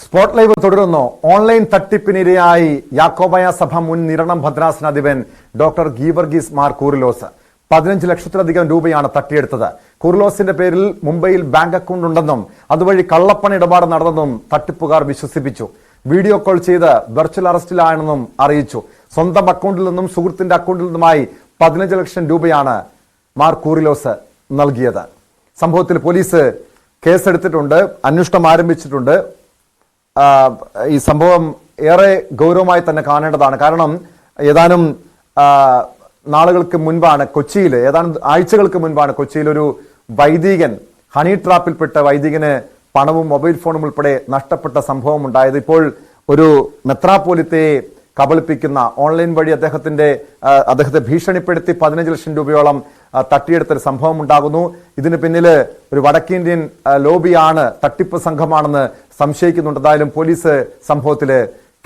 Spot live തുടരുന്നു. Online തട്ടിപ്പിനിരയായി Yakobaya സഭ മുൻ നിരണം ഭദ്രാസനാധിപൻ ഡോക്ടർ ഗീവർഗീസ് മാർ കൂറിലോസ് 15 ലക്ഷത്തിലധികം രൂപയാണ് തട്ടിയെടുത്തത്. കൂറിലോസിന്റെ പേരിൽ മുംബൈയിൽ ബാങ്ക് അക്കൗണ്ട് ഉണ്ടെന്നും അതുവഴി കള്ളപ്പണ ഇടപാട് നടന്നെന്നും തട്ടിപ്പുകാർ വിശ്വസിപ്പിച്ചു. വീഡിയോ കോൾ ചെയ്ത് വെർച്വൽ അറസ്റ്റിലാണെന്നും അറിയിച്ചു. സ്വന്തം അക്കൗണ്ടിൽ നിന്നും സുഹൃത്തിന്റെ അക്കൗണ്ടിൽ നിന്നുമായി 15 ലക്ഷം രൂപയാണ് മാർ കൂറിലോസ് നൽകിയത്. സംഭവത്തിൽ പോലീസ് കേസെടുത്തിട്ടുണ്ട്, അന്വേഷണം ആരംഭിച്ചിട്ടുണ്ട്. ഈ സംഭവം ഏറെ ഗൗരവമായി തന്നെ കാണേണ്ടതാണ്. കാരണം ഏതാനും നാളുകൾക്ക് മുൻപാണ് കൊച്ചിയിൽ, ഏതാനും ആഴ്ചകൾക്ക് മുൻപാണ് കൊച്ചിയിൽ ഒരു വൈദികൻ ഹണി ട്രാപ്പിൽപ്പെട്ട വൈദികന് പണവും മൊബൈൽ ഫോണും ഉൾപ്പെടെ നഷ്ടപ്പെട്ട സംഭവം ഉണ്ടായത്. ഇപ്പോൾ ഒരു മെത്രാപ്പോലിത്തയെ കബളിപ്പിക്കുന്ന ഓൺലൈൻ വഴി അദ്ദേഹത്തെ ഭീഷണിപ്പെടുത്തി 15 ലക്ഷം രൂപയോളം തട്ടിയെടുത്തൊരു സംഭവം ഉണ്ടാകുന്നു. ഇതിന് പിന്നിൽ ഒരു വടക്കേന്ത്യൻ ലോബിയാണ്, തട്ടിപ്പ് സംഘമാണെന്ന് സംശയിക്കുന്നുണ്ട്. എന്തായാലും പോലീസ് സംഭവത്തിൽ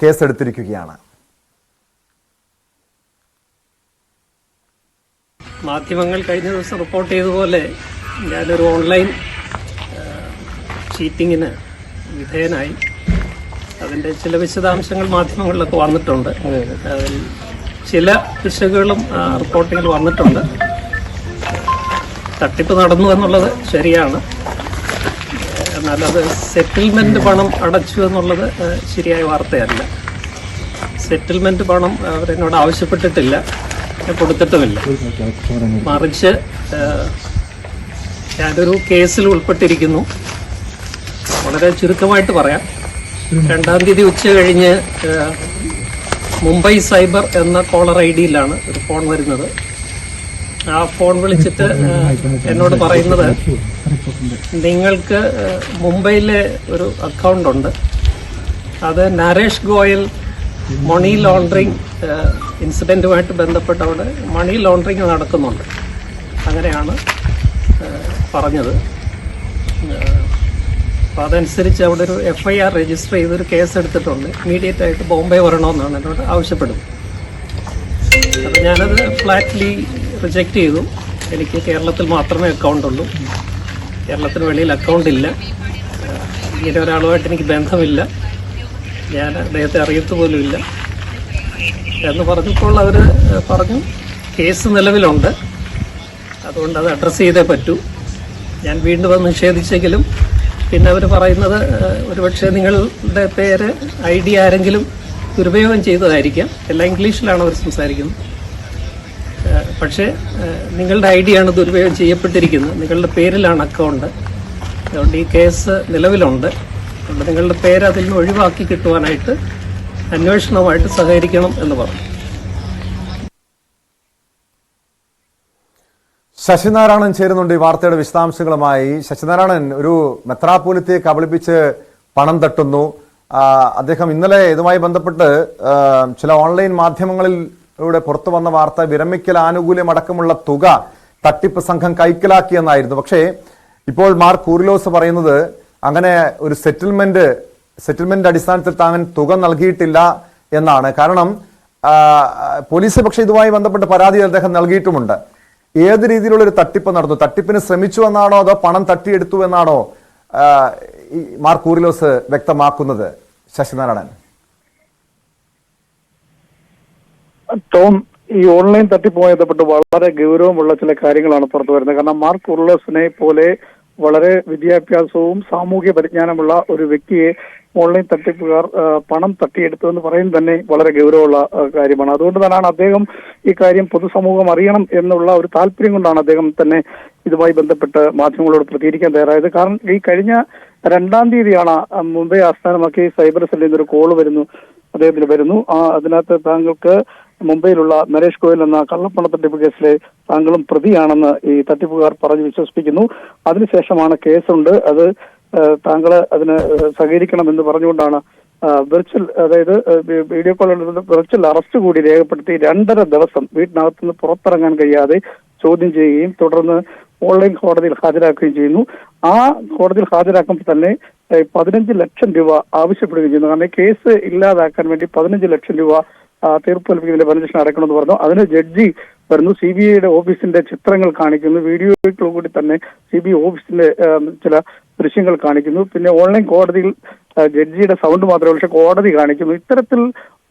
കേസെടുത്തിരിക്കുകയാണ്. മാധ്യമങ്ങൾ കഴിഞ്ഞ ദിവസം റിപ്പോർട്ട് ചെയ്തതുപോലെ ഞാനൊരു ഓൺലൈൻ ചീറ്റിങ്ങിന് വിധേയനായി. അതിൻ്റെ ചില വിശദാംശങ്ങൾ മാധ്യമങ്ങളിലൊക്കെ വന്നിട്ടുണ്ട്. അതിൽ ചില പിശകുകളും റിപ്പോർട്ടിങ്ങിൽ വന്നിട്ടുണ്ട്. തട്ടിപ്പ് നടന്നു എന്നുള്ളത് ശരിയാണ്. എന്നാൽ അത് സെറ്റിൽമെന്റ് പണം അടച്ചു എന്നുള്ളത് ശരിയായ വാർത്തയല്ല. സെറ്റിൽമെന്റ് പണം അവരെന്നോട് ആവശ്യപ്പെട്ടിട്ടില്ല, കൊടുത്തിട്ടുമില്ല. മറിച്ച് ഞാനൊരു കേസിൽ ഉൾപ്പെട്ടിരിക്കുന്നു. വളരെ ചുരുക്കമായിട്ട് പറയാം. 2-ാം തീയതി ഉച്ച കഴിഞ്ഞ് മുംബൈ സൈബർ എന്ന കോളർ ഐഡിയിലാണ് ഒരു ഫോൺ വരുന്നത്. ആ ഫോൺ വിളിച്ചിട്ട് എന്നോട് പറയുന്നത്, നിങ്ങൾക്ക് മുംബൈയിലെ ഒരു അക്കൗണ്ട് ഉണ്ട്, അത് നരേഷ് ഗോയൽ മണി ലോണ്ടറിങ് ഇൻസിഡന്റുമായിട്ട് ബന്ധപ്പെട്ട് അവിടെ മണി ലോണ്ടറിങ് നടക്കുന്നുണ്ട്. അങ്ങനെയാണ് പറഞ്ഞത്. അപ്പോൾ അതനുസരിച്ച് അവിടെ ഒരു FIR രജിസ്റ്റർ ചെയ്തൊരു കേസ് എടുത്തിട്ടുണ്ട്. ഇമീഡിയറ്റ് ആയിട്ട് ബോംബെ വരണമെന്നാണ് എന്നോട് ആവശ്യപ്പെടുന്നത്. അപ്പോൾ ഞാനത് ഫ്ലാറ്റ്ലി റിജക്റ്റ് ചെയ്തു. എനിക്ക് കേരളത്തിൽ മാത്രമേ അക്കൗണ്ട് ഉള്ളൂ, കേരളത്തിന് വെളിയിൽ അക്കൗണ്ട് ഇല്ല. ഇങ്ങനെ ഒരാളുമായിട്ട് എനിക്ക് ബന്ധമില്ല, ഞാൻ അദ്ദേഹത്തെ അറിയത്തു പോലുമില്ല എന്ന് പറഞ്ഞപ്പോൾ അവർ പറഞ്ഞു കേസ് നിലവിലുണ്ട്, അതുകൊണ്ട് അത് അഡ്രസ്സ് ചെയ്തേ പറ്റൂ. ഞാൻ വീണ്ടും അത് നിഷേധിച്ചെങ്കിലും പിന്നെ അവർ പറയുന്നത് ഒരുപക്ഷെ നിങ്ങളുടെ പേര് ID ആരെങ്കിലും ദുരുപയോഗം ചെയ്തതായിരിക്കാം. എല്ലാം ഇംഗ്ലീഷിലാണ് അവർ സംസാരിക്കുന്നത്. പക്ഷേ നിങ്ങളുടെ ID ആണ് ദുരുപയോഗം ചെയ്യപ്പെട്ടിരിക്കുന്നത്, നിങ്ങളുടെ പേരിലാണ് അക്കൗണ്ട്. അതുകൊണ്ട് ഈ കേസ് നിലവിലുണ്ട്. അതുകൊണ്ട് നിങ്ങളുടെ പേര് അതിൽ നിന്ന് ഒഴിവാക്കി കിട്ടുവാനായിട്ട് അന്വേഷണവുമായിട്ട് സഹകരിക്കണം എന്ന് പറഞ്ഞു. ശശിനാരായണൻ ചേരുന്നുണ്ട് ഈ വാർത്തയുടെ വിശദാംശങ്ങളുമായി. ശശിനാരായണൻ, ഒരു മെത്രാപ്പോലിത്തയെ കബളിപ്പിച്ച് പണം തട്ടുന്നു. അദ്ദേഹം ഇന്നലെ ഇതുമായി ബന്ധപ്പെട്ട് ചില ഓൺലൈൻ മാധ്യമങ്ങളിലൂടെ പുറത്തു വന്ന വാർത്ത വിരമിക്കൽ ആനുകൂല്യം അടക്കമുള്ള തുക തട്ടിപ്പ് സംഘം കൈക്കലാക്കിയെന്നായിരുന്നു. പക്ഷേ ഇപ്പോൾ മാർ കൂറിലോസ് പറയുന്നത് അങ്ങനെ ഒരു സെറ്റിൽമെന്റ് അടിസ്ഥാനത്തിൽ താൻ തുക നൽകിയിട്ടില്ല എന്നാണ്. കാരണം പോലീസ് പക്ഷേ ഇതുമായി ബന്ധപ്പെട്ട് പരാതി അദ്ദേഹം നൽകിയിട്ടുമുണ്ട്. ഏത് രീതിയിലുള്ള ഒരു തട്ടിപ്പ് നടന്നു? തട്ടിപ്പിന് ശ്രമിച്ചു എന്നാണോ അതോ പണം തട്ടിയെടുത്തു എന്നാണോ മാർ കൂറിലോസ് വ്യക്തമാക്കുന്നത്? ശശിനാരായണൻ, ടോം, ഈ ഓൺലൈൻ തട്ടിപ്പുമായി ബന്ധപ്പെട്ട് വളരെ ഗൗരവമുള്ള ചില കാര്യങ്ങളാണ് പുറത്തു വരുന്നത്. കാരണം മാർ കൂറിലോസിനെ പോലെ വളരെ വിദ്യാഭ്യാസവും സാമൂഹ്യ പരിജ്ഞാനമുള്ള ഒരു വ്യക്തിയെ ഓൺലൈൻ തട്ടിപ്പുകാർ പണം തട്ടിയെടുത്തു എന്ന് പറയുന്നത് തന്നെ വളരെ ഗൗരവമുള്ള കാര്യമാണ്. അതുകൊണ്ട് തന്നെയാണ് അദ്ദേഹം ഈ കാര്യം പൊതുസമൂഹം അറിയണം എന്നുള്ള ഒരു താല്പര്യം കൊണ്ടാണ് അദ്ദേഹം തന്നെ ഇതുമായി ബന്ധപ്പെട്ട് മാധ്യമങ്ങളോട് പ്രതികരിക്കാൻ തയ്യാറായത്. കാരണം ഈ കഴിഞ്ഞ 2-ാം തീയതിയാണ് മുംബൈ ആസ്ഥാനമാക്കി സൈബർ സെല്ലിൽ നിന്നൊരു കോള് അദ്ദേഹത്തിന് വരുന്നു. അതിനകത്ത് താങ്കൾക്ക് മുംബൈയിലുള്ള നരേഷ് ഗോയൽ എന്ന കള്ളപ്പണ തട്ടിപ്പ് കേസിലെ താങ്കളും പ്രതിയാണെന്ന് ഈ തട്ടിപ്പുകാർ പറഞ്ഞ് വിശ്വസിപ്പിക്കുന്നു. അതിനുശേഷമാണ് കേസുണ്ട്, അത് താങ്കൾ അതിന് സഹകരിക്കണമെന്ന് പറഞ്ഞുകൊണ്ടാണ് വെർച്വൽ, അതായത് വീഡിയോ കോൾ വെർച്വൽ അറസ്റ്റ് കൂടി രേഖപ്പെടുത്തി 2.5 ദിവസം വീട്ടിനകത്തുനിന്ന് പുറത്തിറങ്ങാൻ കഴിയാതെ ചോദ്യം ചെയ്യുകയും തുടർന്ന് ഓൺലൈൻ കോടതിയിൽ ഹാജരാക്കുകയും ചെയ്യുന്നു. ആ കോടതിയിൽ ഹാജരാക്കുമ്പോൾ തന്നെ 15 ലക്ഷം രൂപ ആവശ്യപ്പെടുകയും ചെയ്യുന്നു. കാരണം കേസ് ഇല്ലാതാക്കാൻ വേണ്ടി 15 ലക്ഷം രൂപ തീർപ്പ് ലഭിക്കുന്നതിന്റെ പെർമിഷൻ അടക്കണമെന്ന് പറഞ്ഞു. അതിന് ജഡ്ജി വരുന്നു. CBIയുടെ ഓഫീസിന്റെ ചിത്രങ്ങൾ കാണിക്കുന്നു. വീഡിയോയിലൂടെ കൂടി തന്നെ CBI ഓഫീസിന്റെ ചില ദൃശ്യങ്ങൾ കാണിക്കുന്നു. പിന്നെ ഓൺലൈൻ കോടതിയിൽ ജഡ്ജിയുടെ സൗണ്ട് മാത്രമേ, പക്ഷെ കോടതി കാണിക്കുന്നു. ഇത്തരത്തിൽ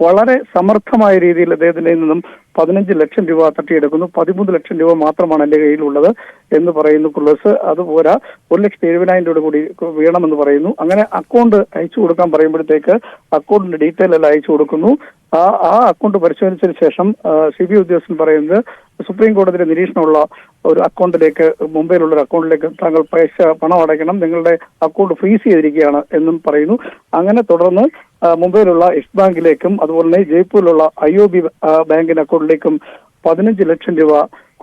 വളരെ സമർത്ഥമായ രീതിയിൽ അദ്ദേഹത്തിന്റെ നിന്നും 15 ലക്ഷം രൂപ തട്ടിയെടുക്കുന്നു. 13 ലക്ഷം രൂപ മാത്രമാണ് എന്റെ കയ്യിലുള്ളത് എന്ന് പറയുന്നു കുർലോസ്. അതുപോരാ, 1,70,000 രൂപ കൂടി വേണമെന്ന് പറയുന്നു. അങ്ങനെ അക്കൗണ്ട് അയച്ചു കൊടുക്കാൻ പറയുമ്പോഴത്തേക്ക് അക്കൗണ്ടിന്റെ ഡീറ്റെയിൽ എല്ലാം അയച്ചു കൊടുക്കുന്നു. ആ അക്കൗണ്ട് പരിശോധിച്ചതിന് ശേഷം CBI ഉദ്യോഗസ്ഥൻ പറയുന്നത് സുപ്രീം കോടതിയുടെ നിരീക്ഷണമുള്ള ഒരു അക്കൗണ്ടിലേക്ക്, മുംബൈയിലുള്ള ഒരു അക്കൗണ്ടിലേക്ക് താങ്കൾ പണം അടയ്ക്കണം, നിങ്ങളുടെ അക്കൗണ്ട് ഫ്രീസ് ചെയ്തിരിക്കുകയാണ് എന്നും പറയുന്നു. അങ്ങനെ തുടർന്ന് മുംബൈയിലുള്ള യെസ് ബാങ്കിലേക്കും അതുപോലെ തന്നെ ജയ്പൂരിലുള്ള IOB ബാങ്കിന്റെ അക്കൗണ്ടിലേക്കും 15 ലക്ഷം രൂപ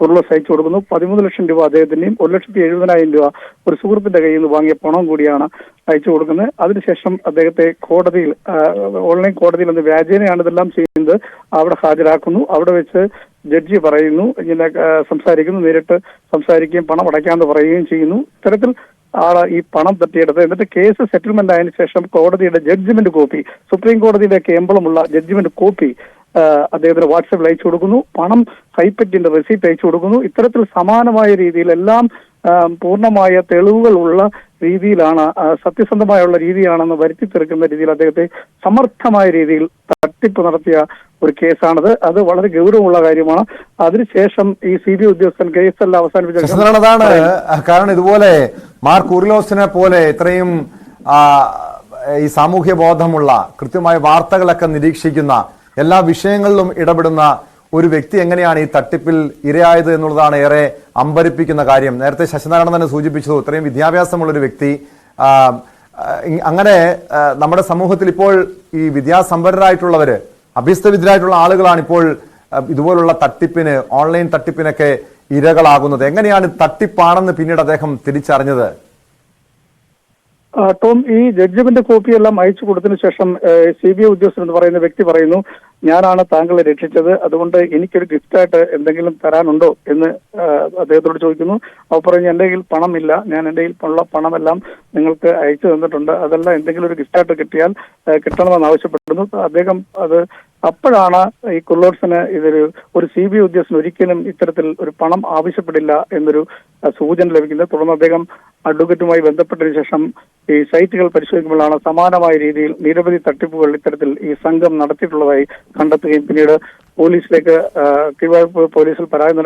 കുർലോസ് അയച്ചു കൊടുക്കുന്നു. 13 ലക്ഷം രൂപ അദ്ദേഹത്തിന്റെയും 1,70,000 രൂപ ഒരു സുഹൃത്തിന്റെ കയ്യിൽ നിന്ന് വാങ്ങിയ പണം കൂടിയാണ് അയച്ചു കൊടുക്കുന്നത്. അതിനുശേഷം അദ്ദേഹത്തെ കോടതിയിൽ, ഓൺലൈൻ കോടതിയിൽ നിന്ന് വ്യാജേനയാണ് ഇതെല്ലാം ചെയ്യുന്നത്, അവിടെ ഹാജരാക്കുന്നു. അവിടെ വെച്ച് ജഡ്ജി പറയുന്നു, ഇങ്ങനെ സംസാരിക്കുന്നു, നേരിട്ട് സംസാരിക്കുകയും പണം അടയ്ക്കാമെന്ന് പറയുകയും ചെയ്യുന്നു. ഇത്തരത്തിൽ ആള് ഈ പണം തട്ടിയെടുത്ത് എന്നിട്ട് കേസ് സെറ്റിൽമെന്റ് ആയതിനു ശേഷം കോടതിയുടെ ജഡ്ജ്മെന്റ് കോപ്പി, സുപ്രീം കോടതിയിലേക്ക് എംബ്ലമുള്ള ജഡ്ജ്മെന്റ് കോപ്പി അദ്ദേഹത്തിന് വാട്സാപ്പിൽ അയച്ചു കൊടുക്കുന്നു. പണം ഹൈപ്പറ്റിന്റെ റെസീപ്റ്റ് അയച്ചു കൊടുക്കുന്നു. ഇത്തരത്തിൽ സമാനമായ രീതിയിൽ എല്ലാം പൂർണ്ണമായ തെളിവുകൾ ഉള്ള രീതിയിലാണ്, സത്യസന്ധമായുള്ള രീതിയാണെന്ന് വരുത്തി തീർക്കുന്ന രീതിയിൽ അദ്ദേഹത്തെ സമർത്ഥമായ രീതിയിൽ തട്ടിപ്പ് നടത്തിയ ഒരു കേസാണത്. അത് വളരെ ഗൗരവമുള്ള കാര്യമാണ്. അതിനുശേഷം ഈ CBI ഉദ്യോഗസ്ഥൻ കേസെല്ലാം അവസാനിപ്പിച്ചതാണ്. കാരണം ഇതുപോലെ മാർ കുർലോസിനെ പോലെ ഇത്രയും ഈ സാമൂഹ്യ ബോധമുള്ള, കൃത്യമായ വാർത്തകളൊക്കെ നിരീക്ഷിക്കുന്ന, എല്ലാ വിഷയങ്ങളിലും ഇടപെടുന്ന ഒരു വ്യക്തി എങ്ങനെയാണ് ഈ തട്ടിപ്പിൽ ഇരയായത് എന്നുള്ളതാണ് ഏറെ അമ്പരിപ്പിക്കുന്ന കാര്യം. നേരത്തെ ശശിനാരായണൻ തന്നെ സൂചിപ്പിച്ചത്, ഇത്രയും വിദ്യാഭ്യാസമുള്ളൊരു വ്യക്തി, അങ്ങനെ നമ്മുടെ സമൂഹത്തിൽ ഇപ്പോൾ ഈ വിദ്യാസമ്പന്നരായിട്ടുള്ളവര്, അഭ്യസ്തവിദ്യരായിട്ടുള്ള ആളുകളാണ് ഇപ്പോൾ ഇതുപോലുള്ള തട്ടിപ്പിന്, ഓൺലൈൻ തട്ടിപ്പിനൊക്കെ ഇരകളാകുന്നത്. എങ്ങനെയാണ് തട്ടിപ്പാണെന്ന് പിന്നീട് അദ്ദേഹം തിരിച്ചറിഞ്ഞത്? ടോം, ഈ ജഡ്ജ്മെന്റ് കോപ്പിയെല്ലാം അയച്ചു കൊടുത്തതിനു ശേഷം CBI ഉദ്യോഗസ്ഥൻ എന്ന് പറയുന്ന വ്യക്തി പറയുന്നു, ഞാനാണ് താങ്കളെ രക്ഷിച്ചത്, അതുകൊണ്ട് എനിക്കൊരു ഗിഫ്റ്റായിട്ട് എന്തെങ്കിലും തരാനുണ്ടോ എന്ന് അദ്ദേഹത്തോട് ചോദിക്കുന്നു. അവർ പറഞ്ഞു, എന്റെ കയ്യിൽ പണമില്ല, ഞാൻ എന്റെ കയ്യിൽ ഉള്ള പണമെല്ലാം നിങ്ങൾക്ക് അയച്ചു തന്നിട്ടുണ്ട്, അതെല്ലാം എന്തെങ്കിലും ഒരു ഗിഫ്റ്റായിട്ട് കിട്ടിയാൽ കിട്ടണമെന്ന് ആവശ്യപ്പെടുന്നു. അദ്ദേഹം അത് അപ്പോഴാണ് ഈ കുർലോസിന് ഒരു CBI ഉദ്യോഗസ്ഥൻ ഒരിക്കലും ഇത്തരത്തിൽ ഒരു പണം ആവശ്യപ്പെടില്ല എന്നൊരു സൂചന ലഭിക്കുന്നത്. തുടർന്ന് അദ്ദേഹം അഡ്വക്കേറ്റുമായി ബന്ധപ്പെട്ടതിന് ശേഷം ഈ സൈറ്റുകൾ പരിശോധിക്കുമ്പോഴാണ് സമാനമായ രീതിയിൽ നിരവധി തട്ടിപ്പുകൾ ഇത്തരത്തിൽ ഈ സംഘം നടത്തിയിട്ടുള്ളതായി കണ്ടെത്തുകയും പിന്നീട് പോലീസിലേക്ക് കീഴ്വായൂർ പോലീസിൽ പരാതി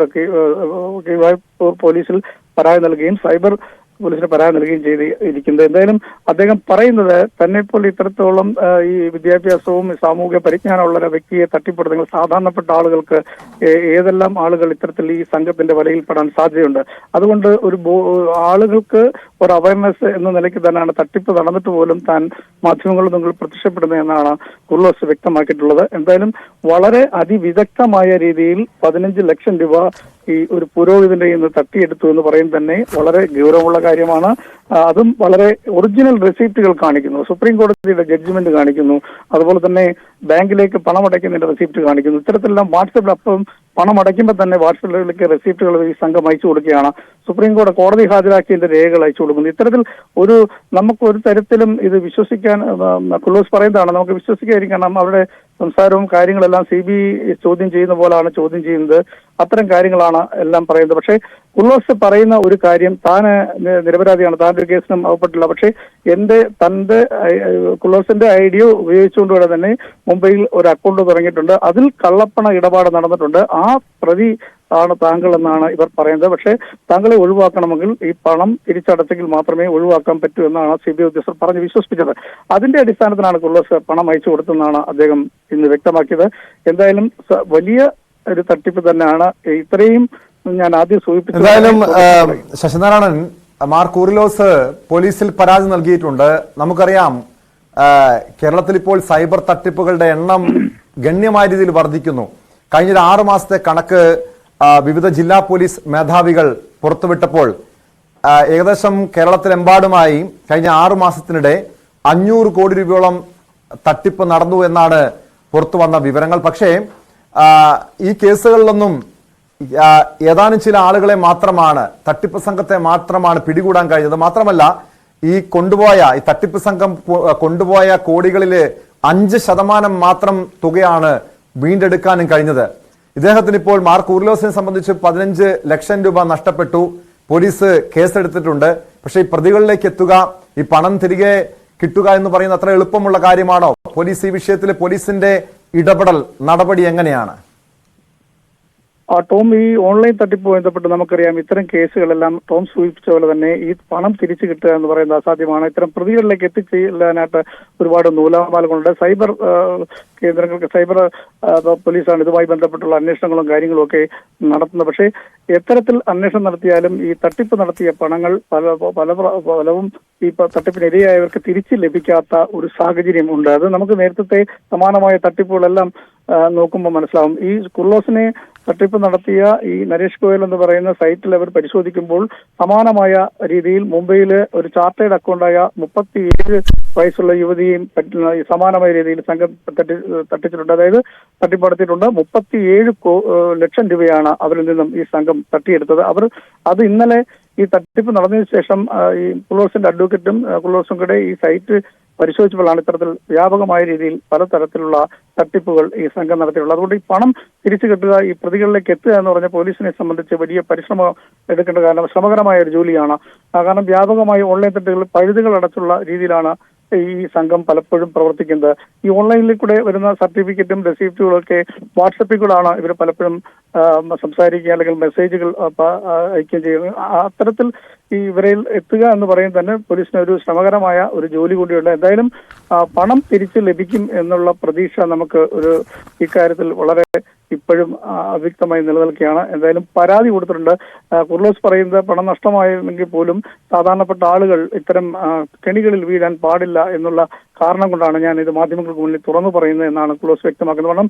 നൽകുകയും സൈബർ പോലീസിന് പരാതി നൽകുകയും ചെയ്തിരിക്കുന്നത്. എന്തായാലും അദ്ദേഹം പറയുന്നത്, തന്നെ പോലെ ഇത്രത്തോളം ഈ വിദ്യാഭ്യാസവും സാമൂഹിക പരിജ്ഞാനമുള്ള വ്യക്തിയെ തട്ടിപ്പെടുന്ന സാധാരണപ്പെട്ട ആളുകൾക്ക്, ഏതെല്ലാം ആളുകൾ ഇത്തരത്തിൽ ഈ സംഘത്തിന്റെ വലയിൽപ്പെടാൻ സാധ്യതയുണ്ട്. അതുകൊണ്ട് ആളുകൾക്ക് ഒരു അവയർനെസ് എന്ന നിലയ്ക്ക് തന്നെയാണ് തട്ടിപ്പ് നടന്നിട്ട് പോലും താൻ മാധ്യമങ്ങളിൽ നിങ്ങൾ പ്രത്യക്ഷപ്പെടുന്നത് എന്നാണ് കുർലോസ് വ്യക്തമാക്കിയിട്ടുള്ളത്. എന്തായാലും വളരെ അതിവിദഗ്ധമായ രീതിയിൽ 15 ലക്ഷം രൂപ ഈ ഒരു പുരോഹിതന്റെ ഇന്ന് തട്ടിയെടുത്തു എന്ന് പറയുന്നത് തന്നെ വളരെ ഗൗരവമുള്ള കാര്യമാണ്. അതും വളരെ ഒറിജിനൽ റെസിപ്റ്റുകൾ കാണിക്കുന്നു, സുപ്രീം കോടതിയുടെ ജഡ്ജ്മെന്റ് കാണിക്കുന്നു, അതുപോലെ തന്നെ ബാങ്കിലേക്ക് പണം അടയ്ക്കുന്നതിന്റെ റെസിപ്റ്റ് കാണിക്കുന്നു. ഇത്തരത്തിലെല്ലാം വാട്സാപ്പിൽ അപ്പം പണം അടയ്ക്കുമ്പോൾ തന്നെ വാട്സാപ്പിലേക്ക് റെസിപ്റ്റുകൾ ഈ സംഘം അയച്ചു കൊടുക്കുകയാണ്. സുപ്രീം കോടതി ഹാജരാക്കിയതിന്റെ രേഖകൾ അയച്ചു കൊടുക്കുന്നു. ഇത്തരത്തിൽ നമുക്ക് ഒരു തരത്തിലും ഇത് വിശ്വസിക്കാൻ, കുർലോസ് പറയുന്നതാണ്, നമുക്ക് വിശ്വസിക്കാതിരിക്കണം. അവരുടെ സംസാരവും കാര്യങ്ങളെല്ലാം CBI ചോദ്യം ചെയ്യുന്ന പോലാണ് ചോദ്യം ചെയ്യുന്നത്. അത്തരം കാര്യങ്ങളാണ് എല്ലാം പറയുന്നത്. പക്ഷേ കുർലോസ് പറയുന്ന ഒരു കാര്യം, താന് നിരപരാധിയാണ്, താൻ ഒരു കേസിനും അകപ്പെട്ടില്ല. പക്ഷേ തന്റെ കുർലോസിന്റെ ഐഡിയ ഉപയോഗിച്ചുകൊണ്ടുകൂടെ തന്നെ മുംബൈയിൽ ഒരു അക്കൗണ്ട് തുടങ്ങിയിട്ടുണ്ട്, അതിൽ കള്ളപ്പണ ഇടപാട് നടന്നിട്ടുണ്ട്. ആ പ്രതി ആണ് താങ്കൾ എന്നാണ് ഇവർ പറയുന്നത്. പക്ഷേ താങ്കളെ ഒഴിവാക്കണമെങ്കിൽ ഈ പണം തിരിച്ചടച്ചെങ്കിൽ മാത്രമേ ഒഴിവാക്കാൻ പറ്റൂ എന്നാണ് CBI ഉദ്യോഗസ്ഥർ പറഞ്ഞ് വിശ്വസിപ്പിച്ചത്. അതിന്റെ അടിസ്ഥാനത്തിലാണ് കുർലോസ് പണം അയച്ചു കൊടുത്തെന്നാണ് അദ്ദേഹം ഇന്ന് വ്യക്തമാക്കിയത്. എന്തായാലും വലിയ ഒരു തട്ടിപ്പ് തന്നെയാണ്. ഇത്രയും ഞാൻ ആദ്യം സൂചിപ്പിച്ചത്. എന്തായാലും ശശിനാരായണൻ, മാർ കുർലോസ് പോലീസിൽ പരാതി നൽകിയിട്ടുണ്ട്. നമുക്കറിയാം, കേരളത്തിൽ ഇപ്പോൾ സൈബർ തട്ടിപ്പുകളുടെ എണ്ണം ഗണ്യമായ രീതിയിൽ വർദ്ധിക്കുന്നു. കഴിഞ്ഞ 6 മാസത്തെ കണക്ക് വിവിധ ജില്ലാ പോലീസ് മേധാവികൾ പുറത്തുവിട്ടപ്പോൾ ഏകദേശം കേരളത്തിലെമ്പാടുമായി കഴിഞ്ഞ 6 മാസത്തിനിടെ 500 കോടി രൂപയോളം തട്ടിപ്പ് നടന്നു എന്നാണ് പുറത്തു വന്ന വിവരങ്ങൾ. പക്ഷേ ഈ കേസുകളിലൊന്നും ഏതാനും ചില ആളുകളെ മാത്രമാണ്, തട്ടിപ്പ് സംഘത്തെ മാത്രമാണ് പിടികൂടാൻ കഴിഞ്ഞത്. മാത്രമല്ല, ഈ തട്ടിപ്പ് സംഘം കൊണ്ടുപോയ കോടികളില് 5% മാത്രം തുകയാണ് വീണ്ടെടുക്കാനും കഴിഞ്ഞത്. ഇദ്ദേഹത്തിന് ഇപ്പോൾ മാർ കുർലോസിനെ സംബന്ധിച്ച് 15 ലക്ഷം രൂപ നഷ്ടപ്പെട്ടു. പോലീസ് കേസെടുത്തിട്ടുണ്ട്. പക്ഷേ ഈ പ്രതികളിലേക്ക് എത്തുക, ഈ പണം തിരികെ കിട്ടുക എന്ന് പറയുന്നത് അത്ര എളുപ്പമുള്ള കാര്യമാണോ? പോലീസ് ഈ വിഷയത്തിൽ പോലീസിന്റെ ഇടപെടൽ നടപടി എങ്ങനെയാണ്? ടോം, ഈ ഓൺലൈൻ തട്ടിപ്പുമായി ബന്ധപ്പെട്ട് നമുക്കറിയാം ഇത്തരം കേസുകളെല്ലാം ടോം സൂചിപ്പിച്ച പോലെ തന്നെ ഈ പണം തിരിച്ചു കിട്ടുക എന്ന് പറയുന്നത് അസാധ്യമാണ്. ഇത്തരം പ്രതികളിലേക്ക് എത്തിച്ചെല്ലാനായിട്ട് ഒരുപാട് നൂലാമാലകളുണ്ട്. സൈബർ കേന്ദ്രങ്ങൾക്ക് സൈബർ പോലീസാണ് ഇതുമായി ബന്ധപ്പെട്ടുള്ള അന്വേഷണങ്ങളും കാര്യങ്ങളും ഒക്കെ നടത്തുന്നത്. പക്ഷേ എത്തരത്തിൽ അന്വേഷണം നടത്തിയാലും ഈ തട്ടിപ്പ് നടത്തിയ പണങ്ങൾ പലവും ഈ തട്ടിപ്പിനിരയായവർക്ക് തിരിച്ചു ലഭിക്കാത്ത ഒരു സാഹചര്യം ഉണ്ട്. അത് നമുക്ക് നേരത്തെ സമാനമായ തട്ടിപ്പുകളെല്ലാം നോക്കുമ്പോൾ മനസ്സിലാവും. ഈ കുർലോസിനെ തട്ടിപ്പ് നടത്തിയ ഈ നരേഷ് ഗോയൽ എന്ന് പറയുന്ന സൈറ്റിൽ അവർ പരിശോധിക്കുമ്പോൾ സമാനമായ രീതിയിൽ മുംബൈയിൽ ഒരു ചാർട്ടേഡ് അക്കൗണ്ടായ 37 വയസ്സുള്ള യുവതിയെയും സമാനമായ രീതിയിൽ സംഘം തട്ടിച്ചിട്ടുണ്ട്. അതായത് തട്ടിപ്പടത്തിയിട്ടുണ്ട്. 37 ലക്ഷം രൂപയാണ് അവരിൽ നിന്നും ഈ സംഘം തട്ടിയെടുത്തത്. അത് ഇന്നലെ ഈ തട്ടിപ്പ് നടന്നതിന് ശേഷം ഈ കുർലോസിന്റെ അഡ്വക്കേറ്റും കുർലോസും കൂടെ ഈ സൈറ്റ് പരിശോധിച്ചപ്പോഴാണ് ഇത്തരത്തിൽ വ്യാപകമായ രീതിയിൽ പലതരത്തിലുള്ള തട്ടിപ്പുകൾ ഈ സംഘം നടത്തിയിട്ടുള്ളത്. അതുകൊണ്ട് ഈ പണം തിരിച്ചു കിട്ടുക, ഈ പ്രതികളിലേക്ക് എത്തുക എന്ന് പറഞ്ഞ പോലീസിനെ സംബന്ധിച്ച് വലിയ പരിശ്രമം എടുക്കേണ്ട കാരണം ശ്രമകരമായ ഒരു ജോലിയാണ്. കാരണം വ്യാപകമായി ഓൺലൈൻ തട്ടിപ്പുകൾ പഴുതുകൾ അടച്ചുള്ള രീതിയിലാണ് ഈ സംഘം പലപ്പോഴും പ്രവർത്തിക്കുന്നത്. ഈ ഓൺലൈനിൽ കൂടെ വരുന്ന സർട്ടിഫിക്കറ്റും റെസിപ്റ്റുകളും ഒക്കെ വാട്സപ്പിൽ കൂടെയാണ് ഇവർ പലപ്പോഴും സംസാരിക്കുക അല്ലെങ്കിൽ മെസ്സേജുകൾ അയക്കുകയും ചെയ്യുന്നത്. അത്തരത്തിൽ ഈ ഇവരിൽ എത്തുക എന്ന് പറയുന്നത് തന്നെ പോലീസിന് ഒരു ശ്രമകരമായ ഒരു ജോലി കൂടിയുണ്ട്. എന്തായാലും പണം തിരിച്ചു ലഭിക്കും എന്നുള്ള പ്രതീക്ഷ നമുക്ക് ഒരു ഇക്കാര്യത്തിൽ വളരെ ഇപ്പോഴും അവ്യക്തമായി നിലനിൽക്കുകയാണ്. എന്തായാലും പരാതി കൊടുത്തിട്ടുണ്ട്. കുർലോസ് പറയുന്നത് പണം നഷ്ടമായെങ്കിൽ പോലും സാധാരണപ്പെട്ട ആളുകൾ ഇത്തരം കെണികളിൽ വീഴാൻ പാടില്ല എന്നുള്ള കാരണം കൊണ്ടാണ് ഞാൻ ഇത് മാധ്യമങ്ങൾക്ക് മുന്നിൽ തുറന്നു പറയുന്നത് എന്നാണ് കുർലോസ് വ്യക്തമാക്കുന്നത്. കാരണം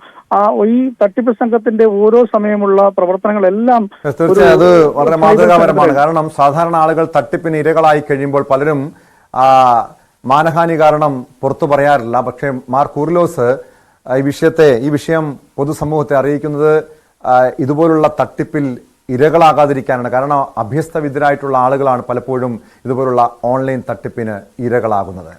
ഈ തട്ടിപ്പ് സംഘത്തിന്റെ ഓരോ സമയമുള്ള പ്രവർത്തനങ്ങളെല്ലാം തീർച്ചയായും അത് വളരെ മാതൃകാപരമാണ്. കാരണം സാധാരണ ആളുകൾ തട്ടിപ്പിന് ഇരകളായി കഴിയുമ്പോൾ പലരും മാനഹാനി കാരണം പുറത്തു പറയാറില്ല. പക്ഷേ മാർ കൂറിലോസ് ഈ വിഷയം പൊതുസമൂഹത്തെ അറിയിക്കുന്നത് ഇതുപോലുള്ള തട്ടിപ്പിൽ ഇരകളാകാതിരിക്കാനാണ്. കാരണം അഭ്യസ്തവിദ്യരായിട്ടുള്ള ആളുകളാണ് പലപ്പോഴും ഇതുപോലുള്ള ഓൺലൈൻ തട്ടിപ്പിന് ഇരകളാകുന്നത്.